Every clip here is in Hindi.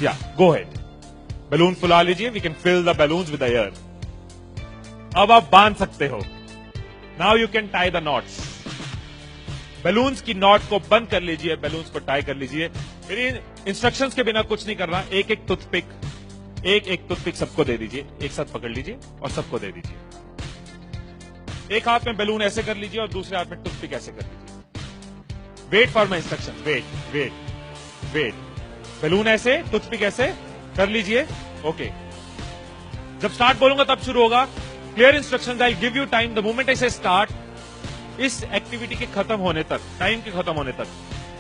या गो हेड, बैलून फुला लीजिए, we can fill the balloons with the air. अब आप बांध सकते हो। Now you can tie the knots. Balloons की नॉट को बंद कर लीजिए, बैलून्स को टाई कर लीजिए। मेरी इंस्ट्रक्शंस के बिना कुछ नहीं करना। एक एक टूथपिक सबको दे दीजिए, एक साथ पकड़ लीजिए और सबको दे दीजिए। एक हाथ में बैलून ऐसे कर लीजिए और दूसरे हाथ में टूथपिक ऐसे कर लीजिए। Wait for my instruction, wait. Balloon ऐसे, टूथपिक ऐसे कर लीजिए। ओके, जब स्टार्ट बोलूंगा तब शुरू होगा। Clear instructions, I give you time the moment I से स्टार्ट। इस एक्टिविटी के खत्म होने तक, टाइम के खत्म होने तक,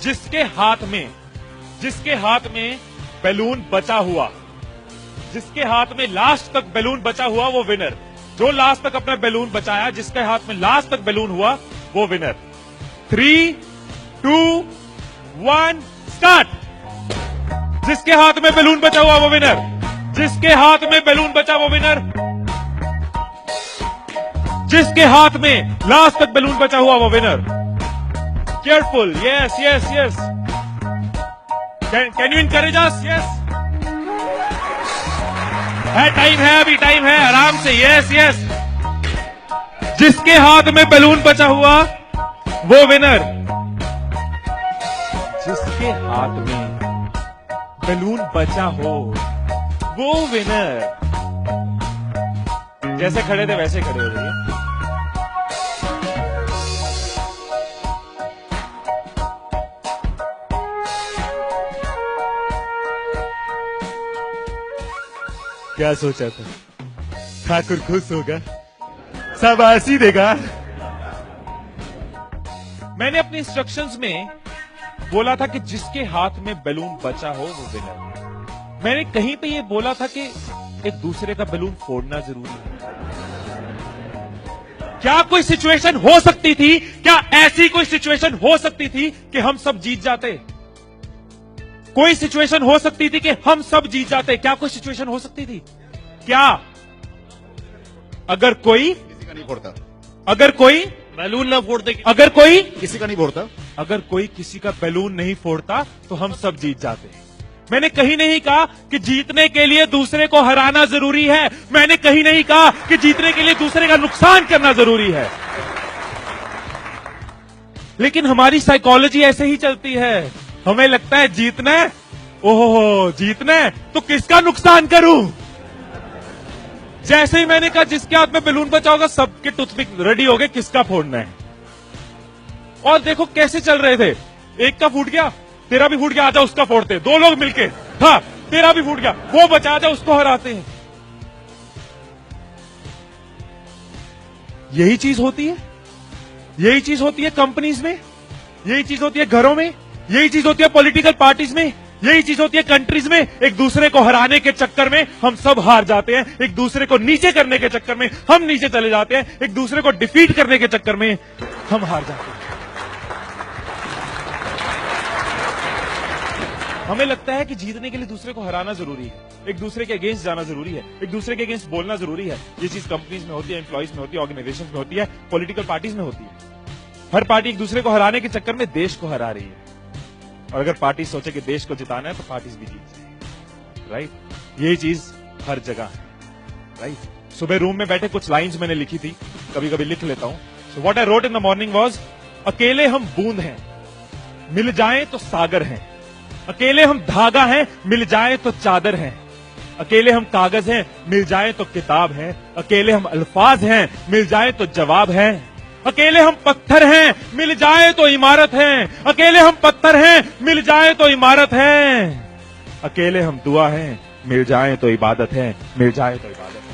जिसके हाथ में बैलून बचा हुआ, जिसके हाथ में लास्ट तक बैलून बचा हुआ वो विनर। जो लास्ट तक अपना बैलून बचाया, जिसके हाथ में लास्ट तक बैलून हुआ वो विनर। 3, 2, 1 स्टार्ट। जिसके हाथ में बैलून बचा हुआ वो विनर, जिसके हाथ में बैलून बचा वो विनर, जिसके हाथ में लास्ट तक बैलून बचा हुआ वो winner. Careful, yes. Can you encourage us? Yes, time है, अभी टाइम है, आराम से। यस। जिसके हाथ में बैलून बचा हुआ वो विनर, जिसके हाथ में बैलून बचा हो वो विनर। जैसे खड़े थे वैसे खड़े हो जाइए। क्या सोचा था? ठाकुर खुश होगा, शाबाशी देगा। मैंने अपने इंस्ट्रक्शंस में बोला था कि जिसके हाथ में बैलून बचा हो वो विनर। मैंने कहीं पे ये बोला था कि एक दूसरे का बैलून फोड़ना जरूरी है। क्या कोई सिचुएशन हो सकती थी, क्या ऐसी कोई सिचुएशन हो सकती थी कि हम सब जीत जाते? कोई सिचुएशन हो सकती थी कि हम सब जीत जाते? क्या कोई सिचुएशन हो सकती थी? क्या? अगर कोई किसी का नहीं फोड़ता, अगर कोई बैलून ना फोड़ते, अगर कोई किसी का नहीं फोड़ता, अगर कोई किसी का बैलून नहीं फोड़ता तो हम सब जीत जाते। मैंने कहीं नहीं कहा कि जीतने के लिए दूसरे को हराना जरूरी है। मैंने कहीं नहीं कहा कि जीतने के लिए दूसरे का नुकसान करना जरूरी है। लेकिन हमारी साइकोलॉजी ऐसे ही चलती है। हमें लगता है जीतना है, ओहो जीतना है तो किसका नुकसान करूं। जैसे ही मैंने कहा जिसके हाथ में बैलून बचा होगा, सबके टूथपिक रेडी हो गए, किसका फोड़ना है। और देखो कैसे चल रहे थे। एक का फूट गया, तेरा भी फूट गया, आजा उसका फोड़ते। दो लोग मिलके, हाँ तेरा भी फूट गया, वो बचा, आजा उसको हराते हैं। यही चीज होती है, यही चीज होती है कंपनीज में, यही चीज होती है घरों में, यही चीज होती है पॉलिटिकल पार्टीज में, यही चीज होती है कंट्रीज में। एक दूसरे को हराने के चक्कर में हम सब हार जाते हैं, एक दूसरे को नीचे करने के चक्कर में हम नीचे चले जाते हैं, एक दूसरे को डिफीट करने के चक्कर में हम हार जाते हैं। हमें लगता है कि जीतने के लिए दूसरे को हराना जरूरी है, एक दूसरे के अगेंस्ट जाना जरूरी है, एक दूसरे के अगेंस्ट बोलना जरूरी है। ये चीज कंपनीज में होती है, एम्प्लॉइज में होती है, ऑर्गेनाइजेशन में होती है, पॉलिटिकल पार्टीज में होती है। हर पार्टी एक दूसरे को हराने के चक्कर में देश को हरा रही है। और अगर पार्टी सोचे कि देश को जिताना है तो पार्टीज भी जीत जाएगी, राइट। यही चीज हर जगह है, राइट। सुबह रूम में बैठे कुछ लाइंस मैंने लिखी थी, कभी कभी लिख लेता हूं। So what I wrote in the morning was, अकेले हम बूंद हैं, मिल जाएं तो सागर हैं। अकेले हम धागा हैं, मिल जाएं तो चादर हैं। अकेले हम कागज हैं, मिल जाएं तो किताब हैं। अकेले हम अल्फाज हैं, मिल जाएं तो जवाब हैं। अकेले हम पत्थर हैं, मिल जाए तो इमारत है। अकेले हम पत्थर हैं, मिल जाए तो इमारत है। अकेले हम दुआ हैं, मिल जाए तो इबादत है, मिल जाए तो इबादत है।